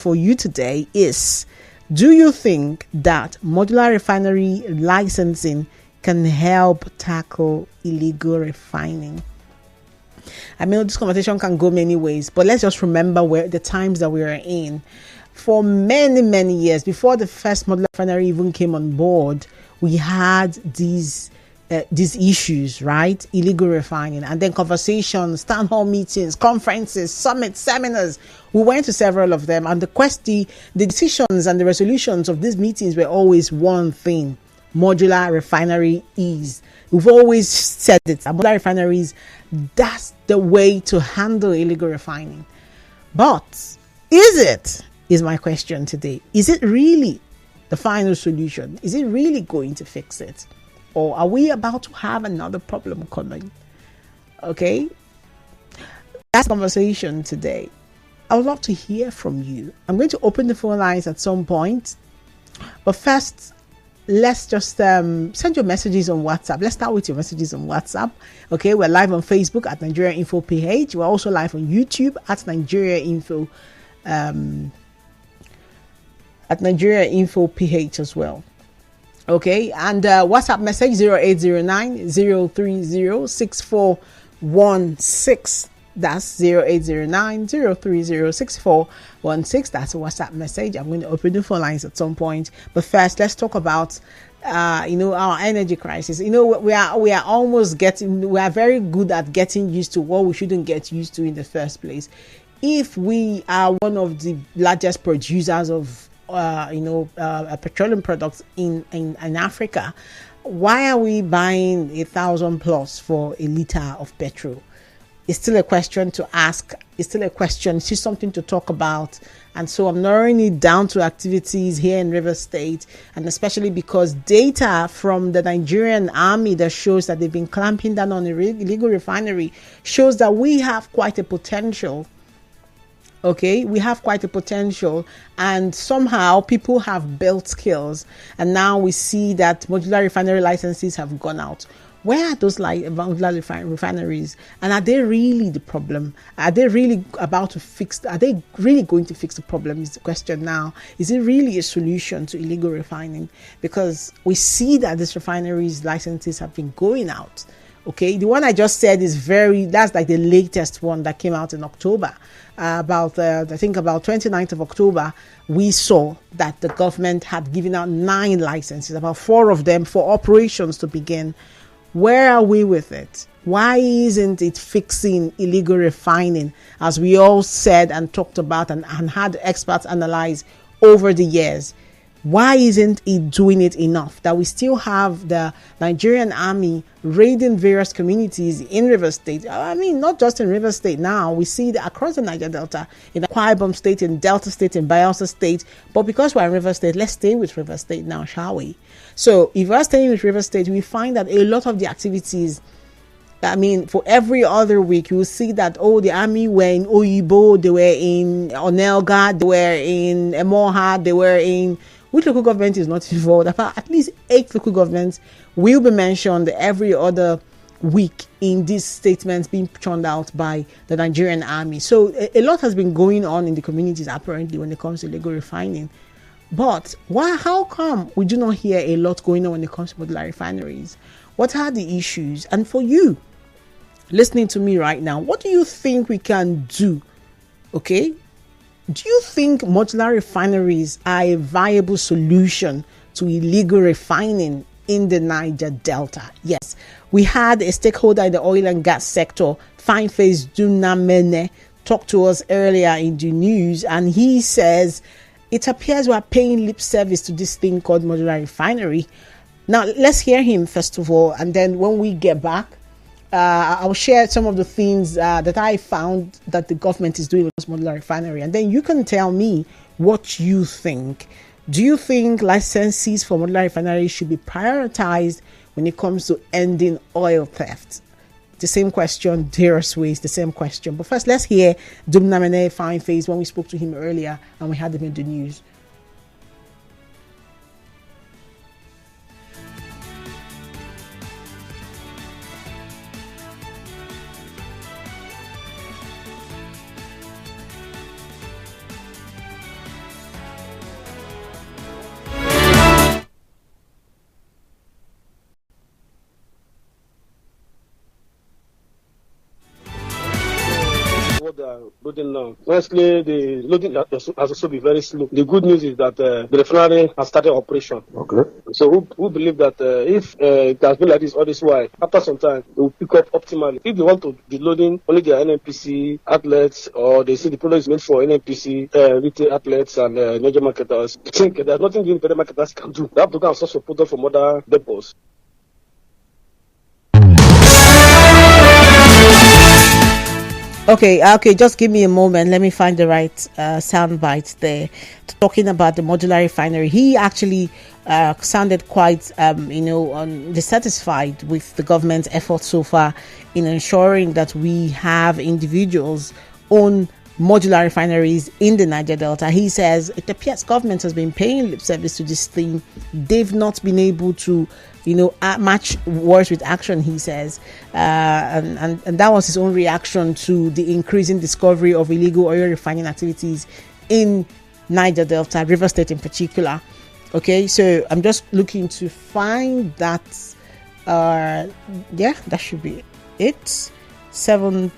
for you today is, do you think that modular refinery licensing can help tackle illegal refining? I mean, this conversation can go many ways, but let's just remember where the times that we are in. For many, many years, before the first modular refinery even came on board, we had these issues, right? Illegal refining, and then conversations, town hall meetings, conferences, summits, seminars. We went to several of them, and the decisions and the resolutions of these meetings were always one thing: modular refinery is. We've always said it. Modular refineries, that's the way to handle illegal refining. But is it? Is my question today. Is it really the final solution? Is it really going to fix it? Or are we about to have another problem coming? Okay. That's the conversation today. I would love to hear from you. I'm going to open the phone lines at some point. But first, let's just send your messages on WhatsApp. Let's start with your messages on WhatsApp. Okay, we're live on Facebook at Nigeria Info PH. We're also live on YouTube at Nigeria Info PH as well. Okay, and WhatsApp message 0809-030-6416. That's 0809-030-6416. That's a WhatsApp message. I'm going to open the phone lines at some point. But first, let's talk about our energy crisis. We are almost we are very good at getting used to what we shouldn't get used to in the first place. If we are one of the largest producers of petroleum products in Africa, why are we buying 1,000 plus for a liter of petrol? It's still a question to ask. It's still a question. It's just something to talk about. And so I'm narrowing it down to activities here in Rivers State, and especially because data from the Nigerian army that shows that they've been clamping down on illegal refinery shows that we have quite a potential. Okay, we have quite a potential, and somehow people have built skills, and now we see that modular refinery licenses have gone out. Where are those modular refineries, and are they really the problem? Are they really going to fix the problem is the question now. Is it really a solution to illegal refining? Because we see that these refineries licenses have been going out. Okay, the one I just said that's like the latest one that came out in October. About 29th of October, we saw that the government had given out 9 licenses, about 4 of them for operations to begin. Where are we with it? Why isn't it fixing illegal refining, as we all said and talked about and had experts analyze over the years? Why isn't it doing it enough that we still have the Nigerian army raiding various communities in Rivers State? I mean, not just in Rivers State now. We see that across the Niger Delta, in Akwa Ibom State, in Delta State, in Bayelsa State. But because we're in Rivers State, let's stay with Rivers State now, shall we? So if we're staying with Rivers State, we find that a lot of the activities, I mean, for every other week, you will see that, the army were in Oyibo, they were in Onelga, they were in Emoha, they were in... Which local government is not involved? At least 8 local governments will be mentioned every other week in these statements being churned out by the Nigerian army. So a lot has been going on in the communities apparently when it comes to illegal refining. But how come we do not hear a lot going on when it comes to modular refineries? What are the issues? And for you listening to me right now, what do you think we can do? Okay? Do you think modular refineries are a viable solution to illegal refining in the Niger Delta? Yes, we had a stakeholder in the oil and gas sector, Fine Face Dunamene, talk to us earlier in the news, and he says it appears we are paying lip service to this thing called modular refinery. Now, let's hear him first of all, and then when we get back, I'll share some of the things that I found that the government is doing with this modular refinery, and then you can tell me what you think. Do you think licenses for modular refineries should be prioritized when it comes to ending oil theft? The same question, various ways, the same question. But first, let's hear Dumnamene Fine Face when we spoke to him earlier and we had him in the news. loading now. Honestly, the loading has also been very slow. The good news is that the refinery has started operation. Okay. So we believe that if it has been like this all this while, after some time, they will pick up optimally. If they want to be loading only their NNPC outlets, or they see the product is made for NNPC retail outlets and major marketers, I think there's nothing the independent marketers can do. They have to go and source a product from other depots. Okay, just give me a moment. Let me find the right sound bite there. Talking about the modular refinery, he actually sounded quite, dissatisfied with the government's efforts so far in ensuring that we have individuals own modular refineries in the Niger Delta. He says it appears government has been paying lip service to this thing. They've not been able to, match words with action, he says. And that was his own reaction to the increasing discovery of illegal oil refining activities in Niger Delta, River State in particular. Okay, so I'm just looking to find that. That should be it. 7.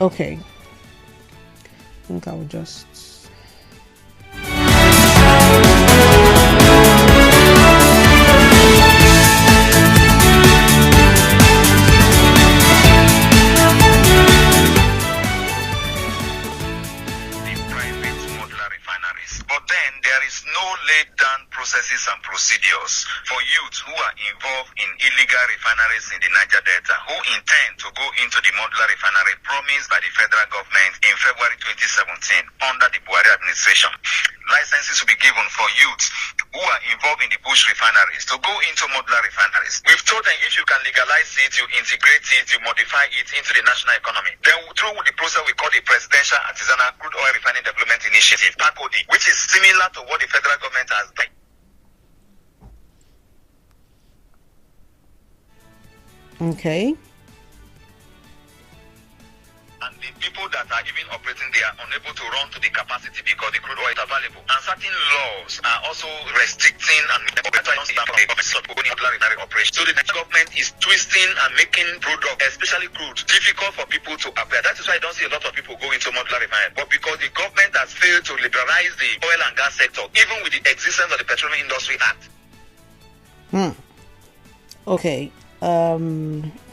Okay, I think I will just. But then there is no laid down processes and procedures for youths who are involved in illegal refineries in the Niger Delta who intend to go into the modular refinery promised by the federal government in February 2017 under the Buhari administration. Licenses will be given for youths who are involved in the bush refineries to go into modular refineries. We've told them if you can legalize it, you integrate it, you modify it into the national economy. Then through the process we call the Presidential Artisanal Crude Oil Refining Development Initiative, PACOD, which is similar to what the federal government has done. Okay. And the people that are even operating, they are unable to run to the capacity because the crude oil is available. And certain laws are also restricting and operation. So the government is twisting and making product, especially crude, difficult for people to apply. That is why I don't see a lot of people go into modular refinery. But because the government has failed to liberalize the oil and gas sector, even with the existence of the Petroleum Industry Act. Okay. I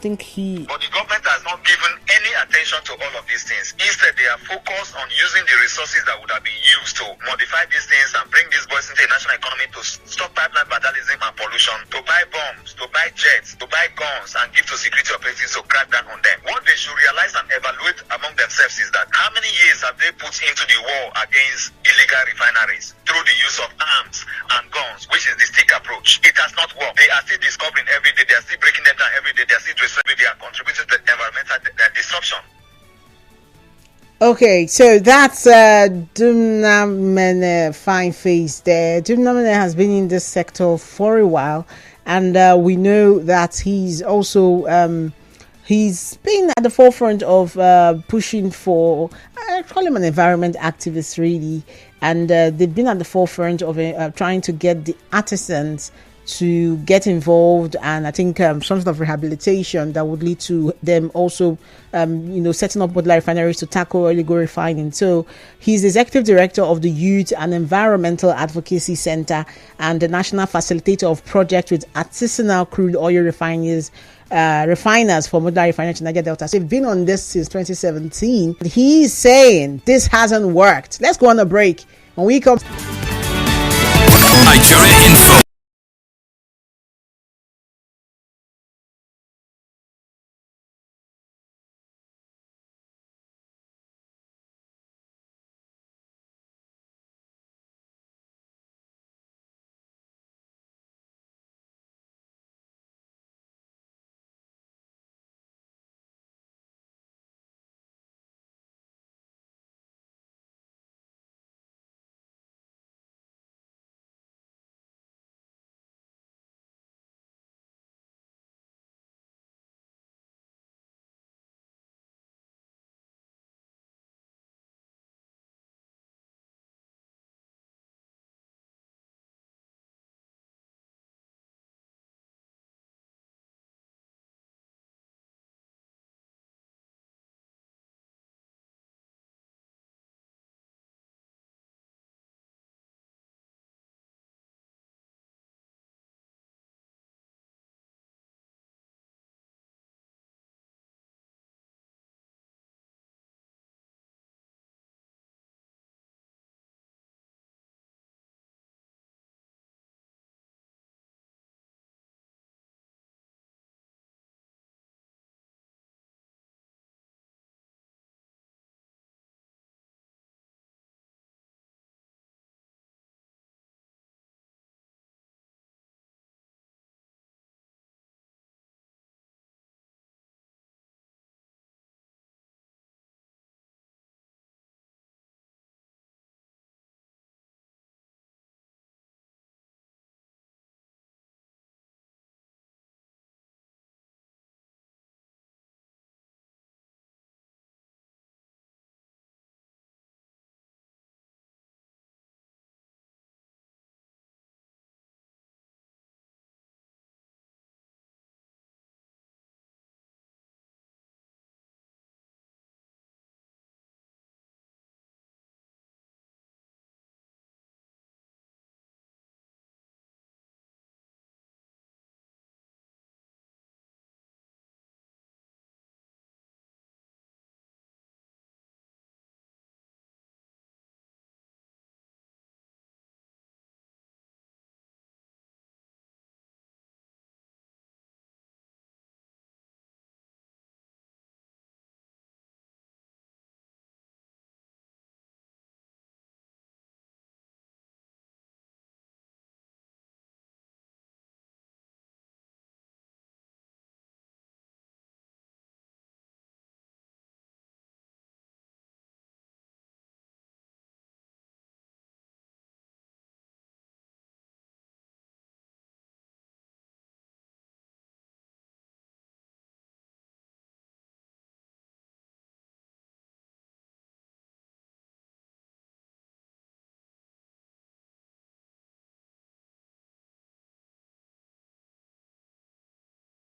think But the government has not given any attention to all of these things. Instead, they are focused on using the resources that would have been used to modify these things and bring these boys into the national economy to stop pipeline vandalism and pollution, to buy bombs, to buy jets, to buy guns, and give to security operatives to crack down on them. What they should realize and evaluate among themselves is that how many years have they put into the war against illegal refineries through the use of arms and guns, which is the stick approach. It has not worked. They are still discovering every day. They are still breaking them down every day. They are still destroying. They are contributing to the environmental disruption. Okay, so that's Dumnamene Fine Face there. Dumnamene has been in this sector for a while, and we know that he's also he's been at the forefront of pushing for, I call him an environment activist really, and they've been at the forefront of trying to get the artisans to get involved, and I think some sort of rehabilitation that would lead to them also setting up modular refineries to tackle illegal refining. So he's the executive director of the Youth and Environmental Advocacy Center and the national facilitator of projects with artisanal crude oil refiners for modular refinery in Niger Delta. So they've been on this since 2017. He's saying this hasn't worked. Let's go on a break. When we come, Nigeria Info.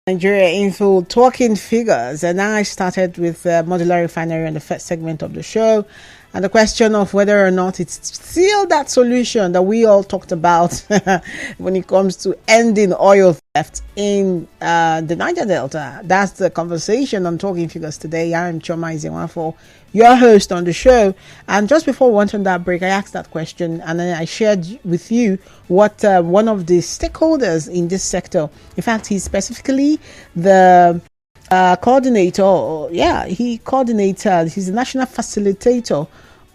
Nigeria Info talking figures, and I started with modular refinery on the first segment of the show, and the question of whether or not it's still that solution that we all talked about when it comes to ending oil theft in the Niger Delta. That's the conversation on Talking Figures today. I'm Choma Izenwafo, your host on the show. And just before we went on that break, I asked that question, and then I shared with you what one of the stakeholders in this sector, in fact, he's specifically the coordinator. He's the national facilitator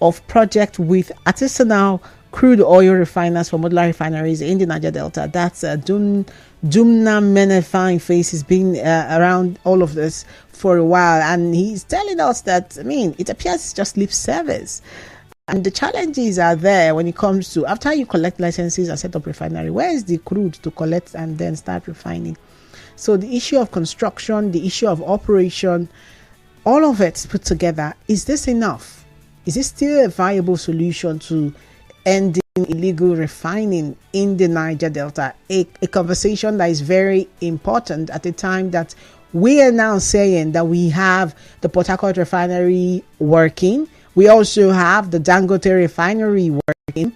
of project with artisanal crude oil refiners for modular refineries in the Niger Delta. That's Dumna Menefine Face. Has been around all of this for a while, and he's telling us that, it appears it's just lip service. And the challenges are there when it comes to, after you collect licenses and set up refinery, where is the crude to collect and then start refining? So the issue of construction, the issue of operation, all of it put together, is this enough? Is this still a viable solution to ending illegal refining in the Niger Delta? A conversation that is very important at the time that we are now saying that we have the Port Harcourt refinery working. We also have the Dangote refinery working.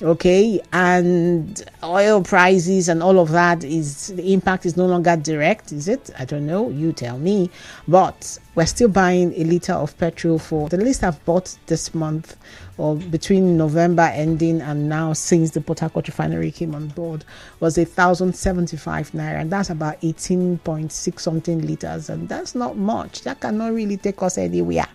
Okay, and oil prices and all of that, is the impact is no longer direct, is it? I don't know, you tell me. But we're still buying a liter of petrol for the least I've bought this month, or between November ending and now, since the Port Harcourt refinery came on board, was 1,075 naira, and that's about 18.6 something liters, and that's not much. That cannot really take us anywhere.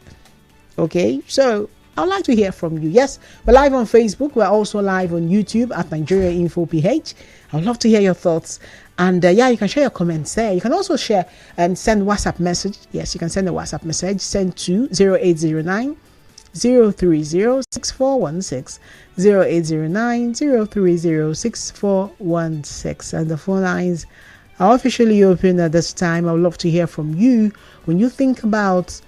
Okay, so I'd like to hear from you. Yes, we're live on Facebook. We're also live on YouTube at Nigeria Info PH. I'd love to hear your thoughts. And you can share your comments there. You can also share and send WhatsApp message. Yes, you can send a WhatsApp message. Send to 0809 030 6416. 0809 030 6416. And the phone lines are officially open at this time. I would love to hear from you when you think about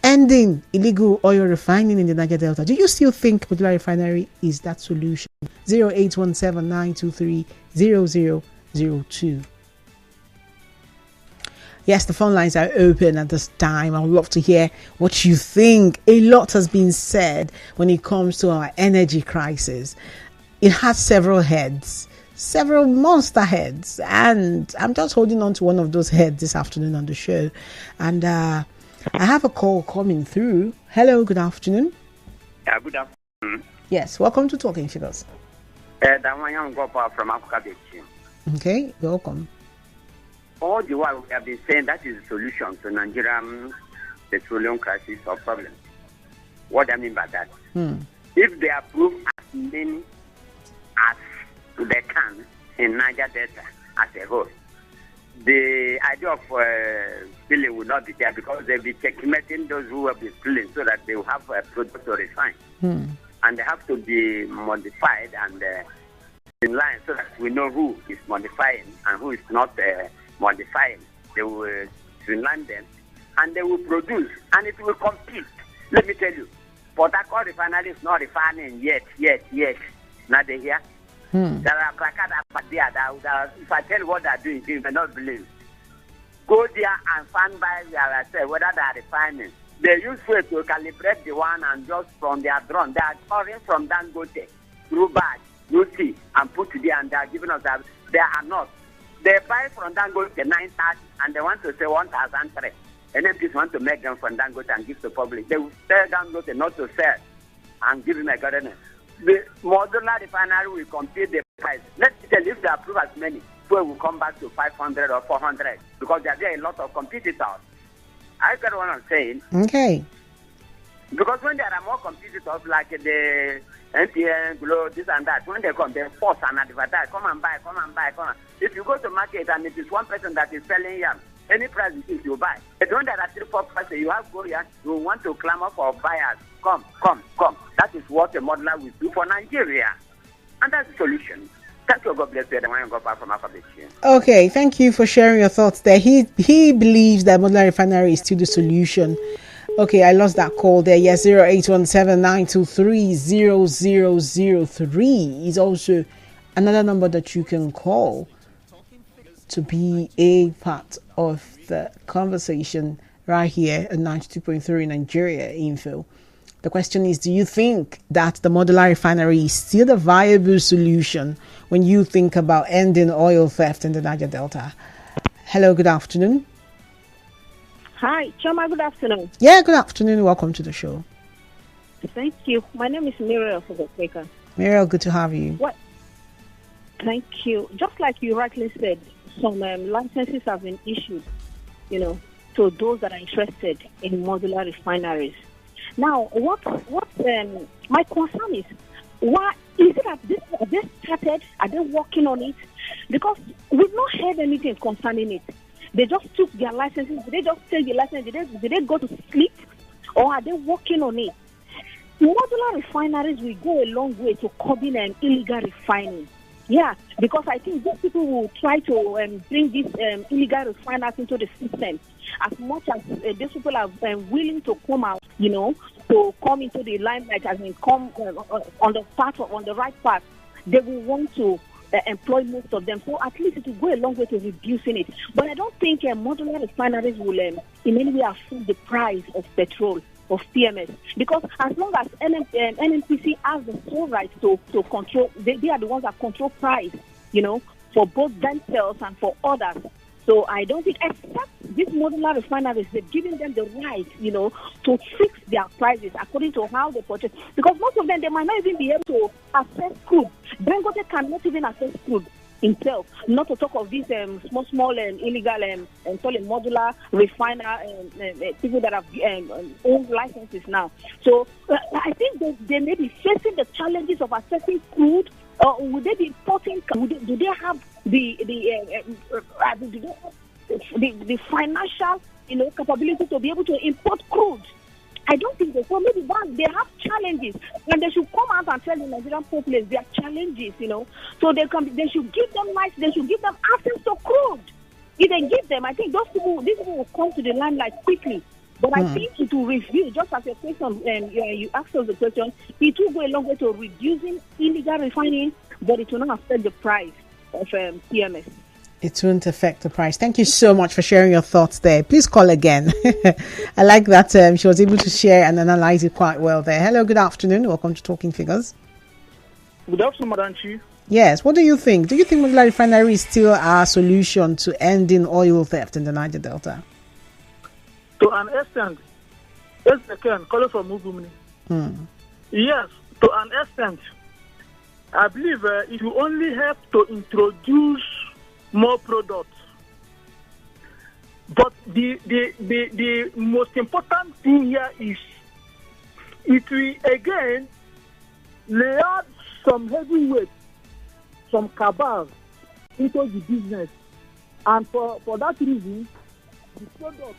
ending illegal oil refining in the Niger Delta. Do you still think modular refinery is that solution? 0817-923-0002. Yes, the phone lines are open at this time. I would love to hear what you think. A lot has been said when it comes to our energy crisis. It has several heads, several monster heads, and I'm just holding on to one of those heads this afternoon on the show. And I have a call coming through. Hello, good afternoon. Yeah, good afternoon. Yes, welcome to Talking Figures. From Africa. Okay, welcome. All the while we have been saying that is the solution to Nigerian petroleum crisis or problem. What do I mean by that? If they approve as many as they can in Niger Delta as a whole, the idea of stealing will not be there, because they'll be checkmating those who will be stealing, so that they will have a product to refine. And they have to be modified and in line, so that we know who is modifying and who is not modifying. They will streamline them and they will produce, and it will compete. Let me tell you, Port Harcourt refinery is not refining yet. Now they hear. There are placards up there that if I tell you what they're doing, you may not believe. Go there and find by yourself whether they are refining. They use fuel to calibrate the one, and just from their drone, they are pouring from Dangote through bag, you see, and put there, and they are giving us that. They are not. They buy from Dangote 930, and they want to say 1,003. And then people want to make them from Dangote and give to the public. They will tell Dangote not to sell and give them a gardener. The modular refinery will compete the price. Let's tell you, if they approve as many, fuel will come back to 500 or 400, because there are a lot of competitors. I get what I'm saying. Okay. Because when there are more competitors, like the NPN, Glow, this and that, when they come, they force and advertise, come and buy. If you go to market and it is one person that is selling yam, any price you buy. But when there are 3-4 persons, you have go here, you want to clamor for buyers. Come. That is what a modeler will do for Nigeria. And that's the solution. Thank you. God bless you. The one go back from Africa. Okay, thank you for sharing your thoughts there. He believes that modular refinery is still the solution. Okay, I lost that call there. Yes, 0817-923-0003 is also another number that you can call. to be a part of the conversation right here at 92.3 Nigeria Info. The question is, do you think that the modular refinery is still a viable solution when you think about ending oil theft in the Niger Delta? Hello, good afternoon. Hi, Chama, good afternoon. Yeah, good afternoon. Welcome to the show. Thank you. My name is Muriel Fogokeka. Muriel, good to have you. What? Thank you. Just like you rightly said, some licenses have been issued, to those that are interested in modular refineries. Now, what my concern is, why is it that are they started? Are they working on it? Because we've not heard anything concerning it. They just took their licenses. Did they just take the license? Did they go to sleep? Or are they working on it? Modular refineries will go a long way to curbing illegal refining. Yeah, because I think these people will try to bring these illegal refiners into the system. As much as these people are willing to come out, to come into the limelight, as in come on the right path, they will want to employ most of them. So at least it will go a long way to reducing it. But I don't think modular refineries will in any way affect the price of petrol, of PMS, because as long as NNPC has the full right to control, they are the ones that control price, for both themselves and for others. So I don't think, except these modular refineries, they've given them the right, to fix their prices according to how they purchase. Because most of them, they might not even be able to access crude. Dangote cannot even access crude himself, not to talk of these small and illegal modular refiner people that have owned licenses now. So I think they may be facing the challenges of accessing crude. Would they be importing? Do they have the financial capability to be able to import crude? I don't think so. So maybe they have challenges, and they should come out and tell the Nigerian populace their challenges. So they should give them they should give them access to crude. If they give them, I think these people will come to the limelight quickly. But I think it will review, just as your question, you asked us the question, it will go a long way to reducing illegal refining, but it will not affect the price of PMS. It won't affect the price. Thank you so much for sharing your thoughts there. Please call again. I like that she was able to share and analyze it quite well there. Hello, good afternoon. Welcome to Talking Figures. Good afternoon, Madam Chief. Yes, what do you think? Do you think modular refinery is still our solution to ending oil theft in the Niger Delta? To an extent, yes, I can call it from Mugumni. Yes, to an extent, I believe it will only help to introduce more products. But the most important thing here is it will again lay out some heavyweight, some cabals into the business, and for that reason, the product.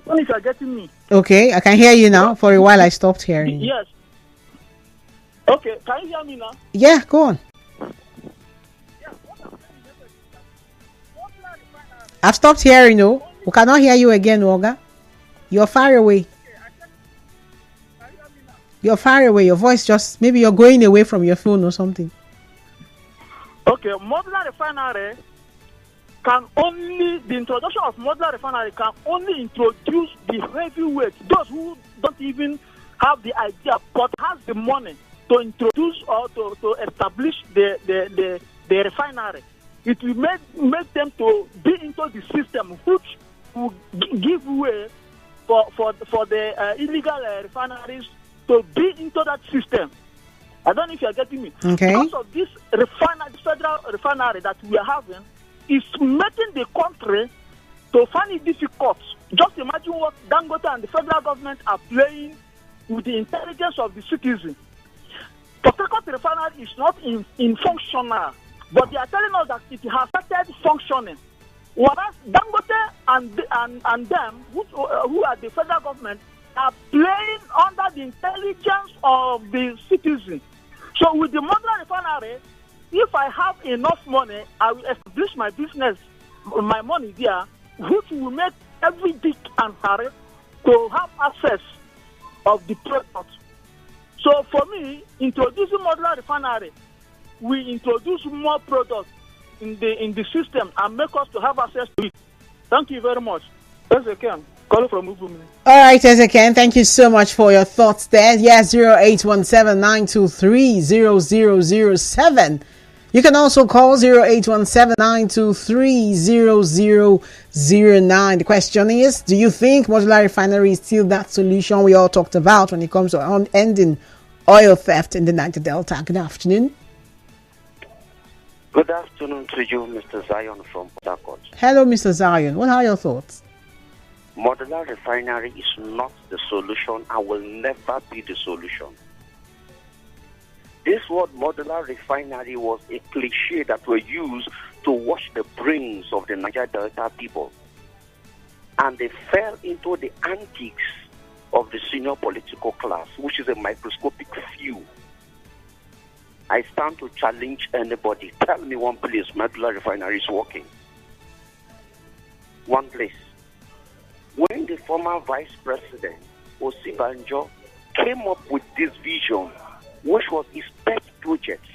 If you are getting me. Okay, I can hear you now. For a while, I stopped hearing you. Yes. Okay, can you hear me now? Yeah, go on. I've stopped hearing you. We cannot hear you again, Oga. You're far away. You're far away. Your voice just, maybe you're going away from your phone or something. Okay, modular refinery the introduction of modular refinery can only introduce the heavyweight, those who don't even have the idea but has the money to introduce or to establish the refinery. It will make them to be into the system, which will give way for the illegal refineries to be into that system. I don't know if you are getting me. Okay. Because of this federal refinery that we are having, is making the country to find it difficult. Just imagine what Dangote and the federal government are playing with the intelligence of the citizen. Port Harcourt refinery is not in functional, but they are telling us that it has started functioning. Whereas Dangote and them, who are the federal government, are playing under the intelligence of the citizen. So with the modular refinery, if I have enough money, I will establish my business, my money there, which will make every dick and harry to have access of the product. So for me, introducing modular refinery we introduce more products in the system and make us to have access to it. Thank you very much. Yes, I can. Call from Ubumi. All right, Ezekiel, thank you so much for your thoughts there. Yes, 0817-923-0007. You can also call 0817-923-0009. The question is, do you think modular refinery is still that solution we all talked about when it comes to ending oil theft in the Niger Delta? Good afternoon. Good afternoon to you, Mr. Zion from Port Harcourt. Hello, Mr. Zion. What are your thoughts? Modular refinery is not the solution and will never be the solution. This word modular refinery was a cliche that was used to wash the brains of the Niger Delta people. And they fell into the antics of the senior political class, which is a microscopic few. I stand to challenge anybody. Tell me one place modular refinery is working. One place. When the former Vice President, Osibanjo, came up with this vision, which was his pet project,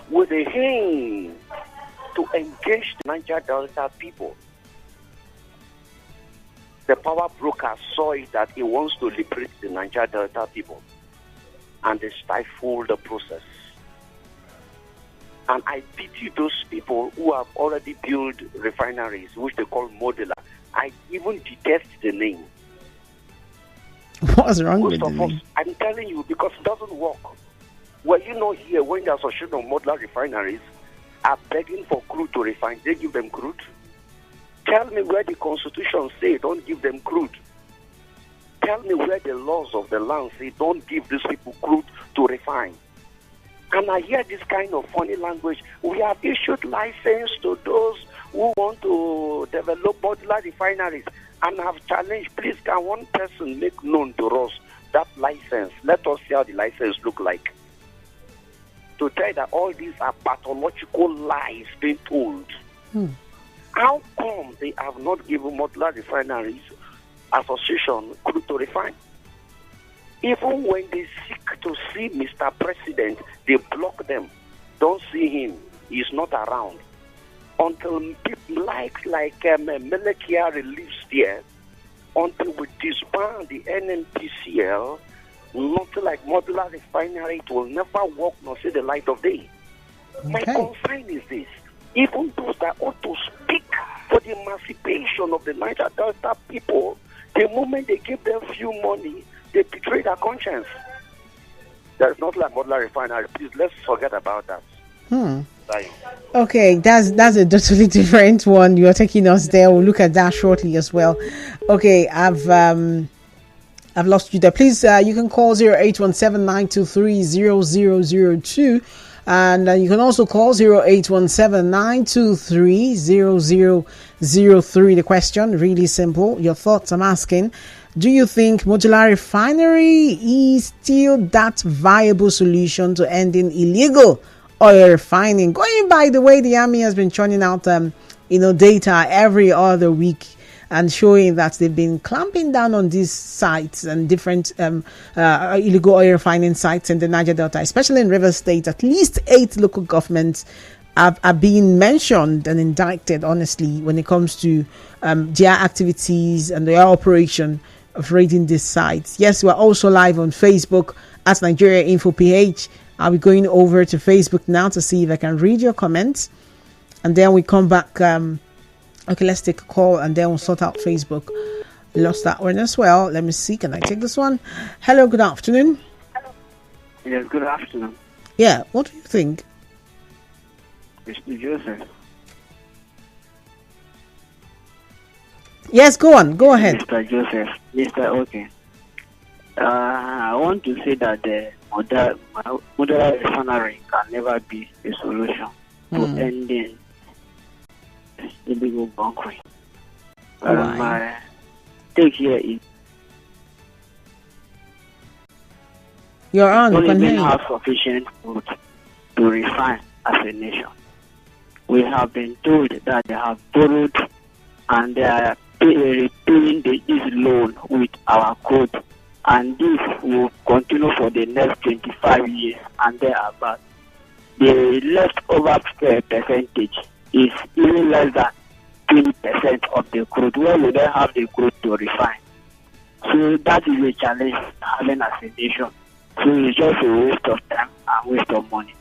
with a aim to engage the Niger Delta people, the power broker saw it that he wants to liberate the Niger Delta people, and they stifled the process. And I pity those people who have already built refineries, which they call modular. I even detest the name. What's wrong with the name? I'm telling you, because it doesn't work. Well, you know here, when the Association of Modular Refineries are begging for crude to refine, they give them crude. Tell me where the Constitution say don't give them crude. Tell me where the laws of the land say don't give these people crude to refine. And I hear this kind of funny language. We have issued license to those who want to develop modular refineries, and have challenged, please, can one person make known to us that license? Let us see how the license look like. To tell that all these are pathological lies being told. How come they have not given modular refineries association crude to refine? Even when they seek to see Mr. President, they block them. Don't see him. He's not around. Until people like Melekia relieves there, until we disband the NNPCL, nothing like modular refinery, it will never work nor see the light of day. Okay. My concern is this. Even those that ought to speak for the emancipation of the Niger Delta people, the moment they give them few money, they betray their conscience. There's not like modular refinery. Please, let's forget about that. Okay, that's a totally different one. You're taking us there. We'll look at that shortly as well. Okay, I've lost you there. Please, you can call 0817-923-0002. And you can also call 0817-923-0003. The question, really simple. Your thoughts, I'm asking. Do you think modular refinery is still that viable solution to ending illegal oil refining? Going by the way the army has been churning out, data every other week and showing that they've been clamping down on these sites and different illegal oil refining sites in the Niger Delta, especially in Rivers State. At least 8 local governments are being mentioned and indicted, honestly, when it comes to their activities and their operation of raiding these sites. Yes, we're also live on Facebook at Nigeria Info PH. I'll be going over to Facebook now to see if I can read your comments, and then we come back. Okay, let's take a call and then we'll sort out Facebook. Lost that one as well. Let me see. Can I take this one? Hello, good afternoon. Yes, good afternoon. Yeah, what do you think? Mr. Joseph. Yes, go on. Go ahead. Mr. Joseph. Okay. I want to say that the modular refinery can never be a solution to ending illegal bunkering. My take here is you're on. We don't even have sufficient food to refine as a nation. We have been told that they have borrowed and they are repaying this loan with our crude and this will continue for the next 25 years and thereabout. The leftover percentage is even less than 20% of the crude, where we don't have the crude to refine. So that is a challenge having as a nation. So it's just a waste of time and waste of money.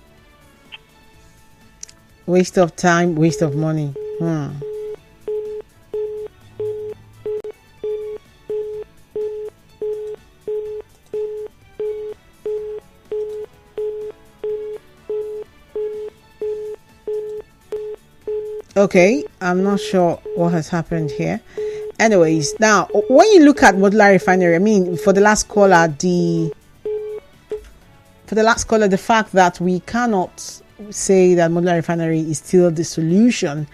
Waste of time, waste of money. Okay, I'm not sure what has happened here. Anyways, now when you look at modular refinery, I mean, for the last caller, the fact that we cannot say that modular refinery is still the solution,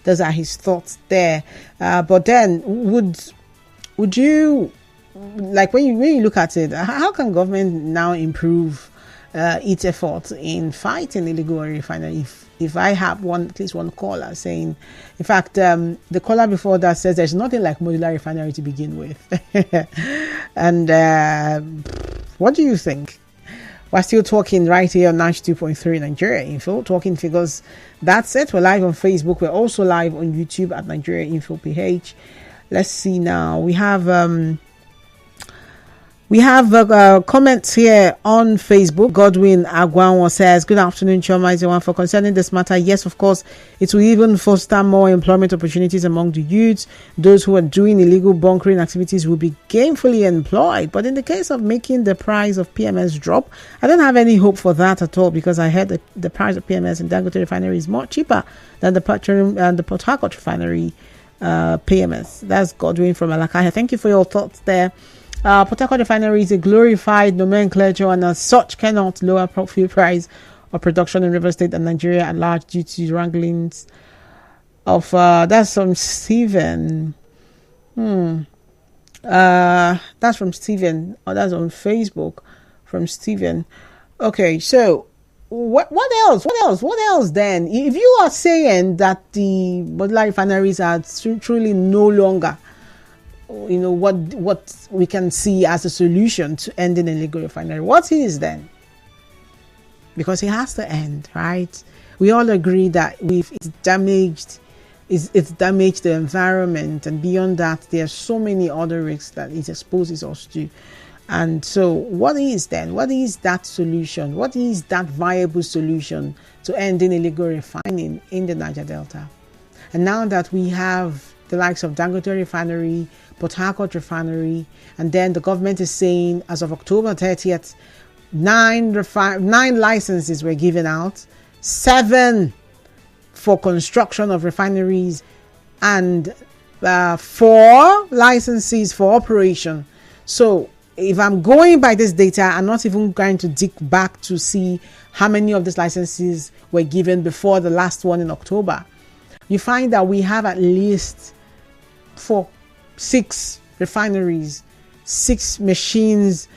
those are his thoughts there. But then, would you, like, when you look at it, how can government now improve its efforts in fighting illegal refinery? If I have at least one caller saying, in fact, the caller before that says there's nothing like modular refinery to begin with. And what do you think? We're still talking right here on 92.3 Nigeria Info, talking figures. That's it. We're live on Facebook. We're also live on YouTube at Nigeria Info PH. Let's see now. We have comments here on Facebook. Godwin Agwanwa says, good afternoon, Choma, for concerning this matter. Yes, of course, it will even foster more employment opportunities among the youths. Those who are doing illegal bunkering activities will be gainfully employed. But in the case of making the price of PMS drop, I don't have any hope for that at all, because I heard the price of PMS in Dangote refinery is more cheaper than the petroleum and the Port Harcourt refinery PMS. That's Godwin from Alakaya. Thank you for your thoughts there. Port Harcourt refinery is a glorified nomenclature and as such cannot lower fuel price of production in River State and Nigeria at large due to wranglings of that's from Stephen. That's from Stephen. That's on Facebook from Stephen. Okay, so what else then? If you are saying that the modular refineries are truly no longer, you know, what we can see as a solution to ending illegal refinery, what is then? Because it has to end, right? We all agree that it's damaged the environment, and beyond that there are so many other risks that it exposes us to. And so what is then? What is that solution? What is that viable solution to ending illegal refining in the Niger Delta? And now that we have the likes of Dangote refinery, Port Harcourt refinery, and then the government is saying as of October 30th, 9 licenses were given out, 7 for construction of refineries, and 4 licenses for operation. So if I'm going by this data, I'm not even going to dig back to see how many of these licenses were given before the last one in October. You find that we have at least 6 refineries, 6 machines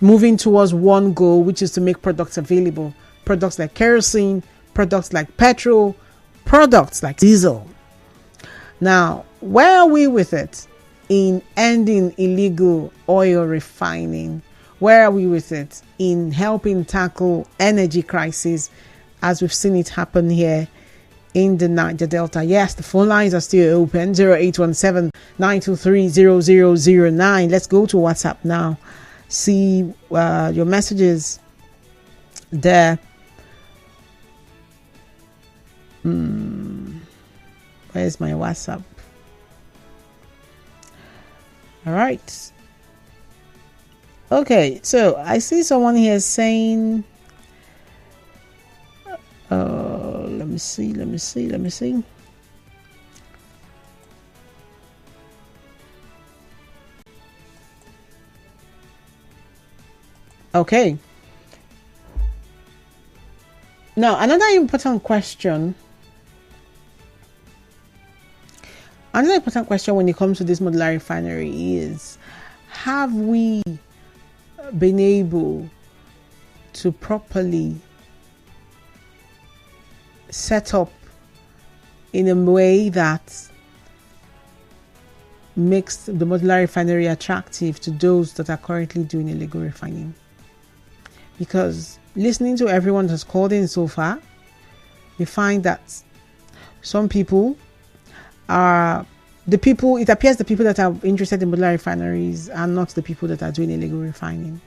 moving towards one goal, which is to make products available. Products like kerosene, products like petrol, products like diesel. Now, where are we with it in ending illegal oil refining? Where are we with it in helping tackle energy crisis as we've seen it happen here in the Niger Delta? Yes, the phone lines are still open, 0817-923-0009. Let's go to WhatsApp now. See your messages there. Where's my WhatsApp? All right. Okay, so I see someone here saying, let me see. Okay. Now, another important question when it comes to this modular refinery is, have we been able to properly set up in a way that makes the modular refinery attractive to those that are currently doing illegal refining. Because listening to everyone that's called in so far, we find that some people are it appears the people that are interested in modular refineries are not the people that are doing illegal refining.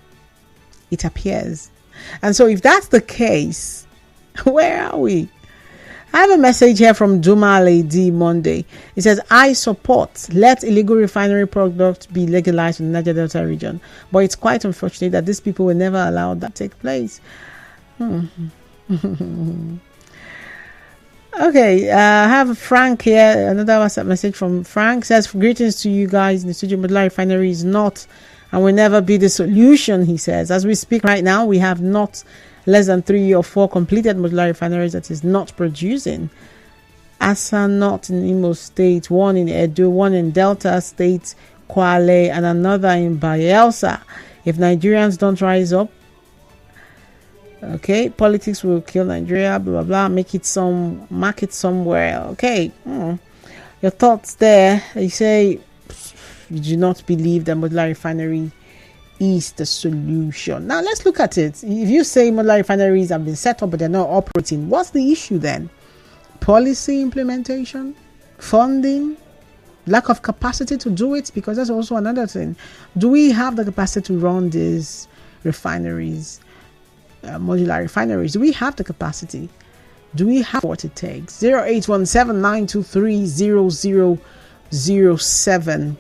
It appears. And so if that's the case, where are we? I have a message here from Duma Lady Monday. It says, I support let illegal refinery products be legalized in the Niger Delta region. But it's quite unfortunate that these people will never allow that to take place. Okay, I have Frank here. Another WhatsApp message from Frank says, greetings to you guys in the studio. Modular refinery is not and will never be the solution, he says. As we speak right now, we have not less than 3 or 4 completed modular refineries that is not producing. Asa not in Imo State, one in Edo, one in Delta State, Kwale, and another in Bayelsa. If Nigerians don't rise up, okay, politics will kill Nigeria, blah, blah, blah, mark it somewhere. Okay, your thoughts there. You say you do not believe that modular refinery is the solution. Now let's look at it. If you say modular refineries have been set up but they're not operating, what's the issue then? Policy implementation, funding, lack of capacity to do it, because that's also another thing. Do we have the capacity to run these refineries, modular refineries? Do we have the capacity? Do we have what it takes? 0817-923-0007.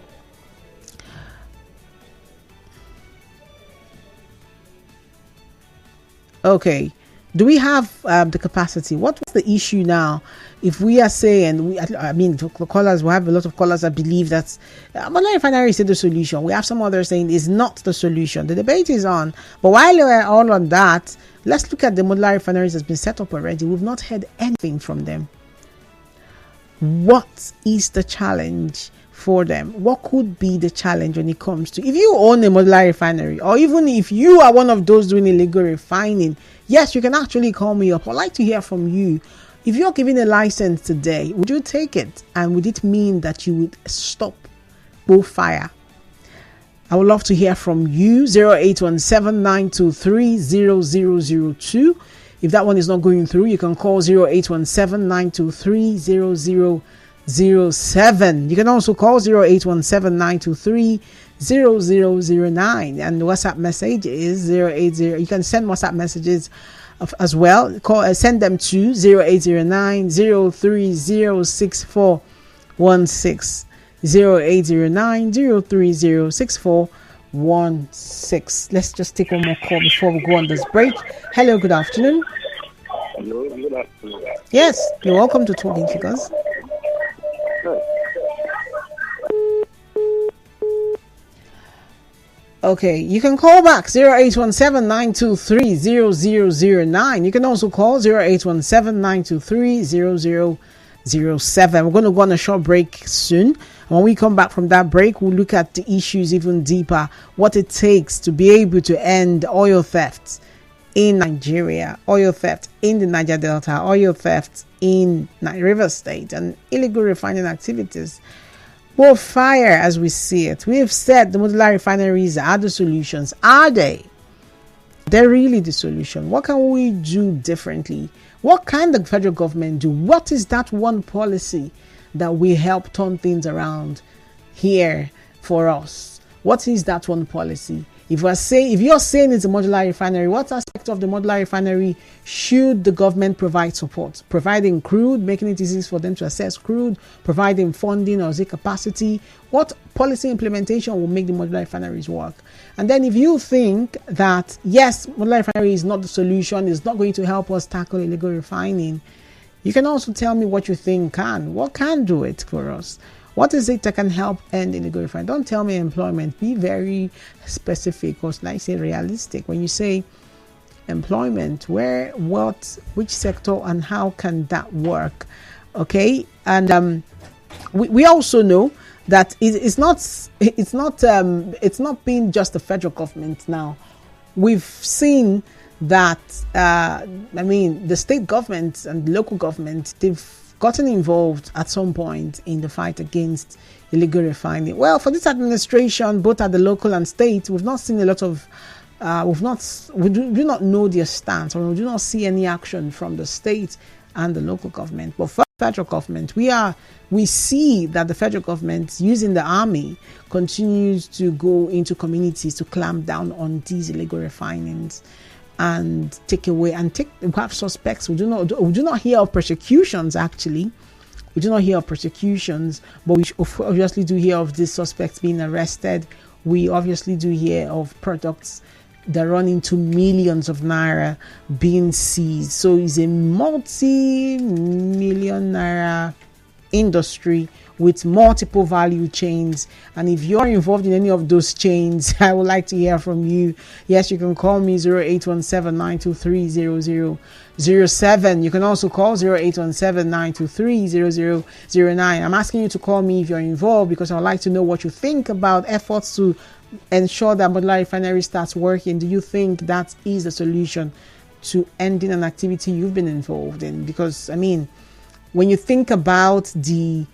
Okay, do we have the capacity? What's the issue now? If we are saying, the callers, we have a lot of callers that believe that modular refinery is the solution. We have some others saying it's not the solution. The debate is on. But while we're all on that, let's look at the modular refineries that's been set up already. We've not heard anything from them. What is the challenge for them? What could be the challenge when it comes to, if you own a modular refinery, or even if you are one of those doing illegal refining, yes, you can actually call me up. I'd like to hear from you. If you're given a license today, would you take it? And would it mean that you would stop both fire? I would love to hear from you. 0817-923-0002. If that one is not going through, you can call 0817-923-0007. You can also call 0817-923-0009. And the WhatsApp message is 080. You can send WhatsApp messages as well. Send them to 0809-030-6416. 0809-030-6416. Let's just take one more call before we go on this break. Hello, good afternoon. Hello, good afternoon. Yes, you're welcome to Talking Figures. Okay, you can call back 0817-923-0009. You can also call 0817-923-0007. We're going to go on a short break soon. And when we come back from that break, we'll look at the issues even deeper, what it takes to be able to end oil theft in Nigeria, oil theft in the Niger Delta, oil theft in River State, and illegal refining activities. Well, fire as we see it. We have said the modular refineries are the solutions. Are they? They're really the solution. What can we do differently? What can the federal government do? What is that one policy that will help turn things around here for us? What is that one policy? If you're saying it's a modular refinery, what aspect of the modular refinery should the government provide support? Providing crude, making it easy for them to access crude, providing funding or capacity. What policy implementation will make the modular refineries work? And then if you think that, yes, modular refinery is not the solution, it's not going to help us tackle illegal refining, you can also tell me what you think can. What can do it for us? What is it that can help end illegal refining? Don't tell me employment. Be very specific, or like say realistic. When you say employment, where, what, which sector, and how can that work? Okay, and we also know that it's not being just the federal government now. We've seen that the state governments and the local government, they've gotten involved at some point in the fight against illegal refining? Well, for this administration, both at the local and state, we've not seen a lot of we do not know their stance, or we do not see any action from the state and the local government. But for the federal government, we see that the federal government, using the army, continues to go into communities to clamp down on these illegal refinings and we have suspects. We do not hear of prosecutions. Actually, we do not hear of prosecutions, but we obviously do hear of these suspects being arrested. We obviously do hear of products that run into millions of naira being seized. So it's a multi-million naira industry with multiple value chains. And if you're involved in any of those chains, I would like to hear from you. Yes, you can call me 0817-923-0007. You can also call 0817-923-0009. I'm asking you to call me if you're involved, because I would like to know what you think about efforts to ensure that modular refinery starts working. Do you think that is the solution to ending an activity you've been involved in? Because I mean, when you think about the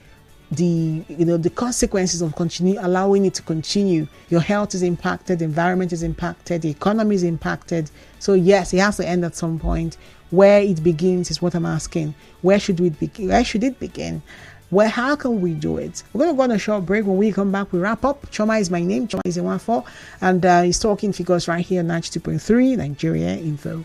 consequences of allowing it to continue, your health is impacted, the environment is impacted, the economy is impacted. So yes, it has to end at some point. Where it begins is what I'm asking. Where should it begin? How can we do it? We're going to go on a short break. When we come back, we wrap up. Choma is my name. Choma is a 1-4, and he's talking figures right here, 92.3 Nigeria Info.